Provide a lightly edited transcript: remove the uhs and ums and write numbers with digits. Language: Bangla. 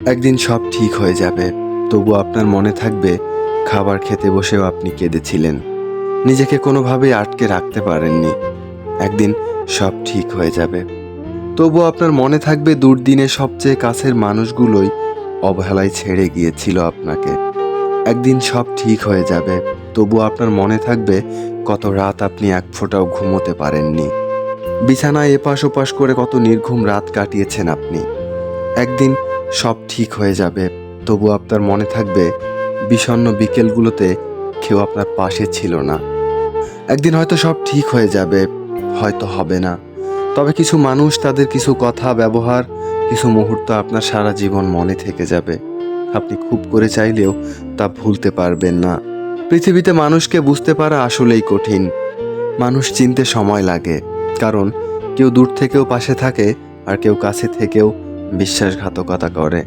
একদিন সব ঠিক হয়ে যাবে, তবু আপনার মনে থাকবে খাবার খেতে বসেও আপনি কেঁদেছিলেন। নিজেকে কোনোভাবেই আটকে রাখতে পারেননি। একদিন সব ঠিক হয়ে যাবে, তবু আপনার মনে থাকবে দুর্দিনে সবচেয়ে কাছের মানুষগুলোই অবহেলায় ছেড়ে গিয়েছিল আপনাকে। একদিন সব ঠিক হয়ে যাবে, তবু আপনার মনে থাকবে কত রাত আপনি এক ফোঁটাও ঘুমোতে পারেননি। বিছানায় এপাশ ওপাশ করে কত নির্ঘুম রাত কাটিয়েছেন আপনি। একদিন সব ঠিক হয়ে যাবে, তবু আপনার মনে থাকবে বিষণ্ণ বিকেলগুলোতে কেউ আপনার পাশে ছিল না। একদিন হয়তো সব ঠিক হয়ে যাবে, হয়তো হবে না, তবে কিছু মানুষ, তাদের কিছু কথা, ব্যবহার, কিছু মুহূর্ত আপনার সারা জীবন মনে থেকে যাবে। আপনি খুব করে চাইলেও তা ভুলতে পারবেন না। পৃথিবীতে মানুষকে বুঝতে পারা আসলেই কঠিন। মানুষ চিনতে সময় লাগে, কারণ কেউ দূর থেকেও পাশে থাকে, আর কেউ কাছে থেকেও বিশ্বাসঘাতকতা করে।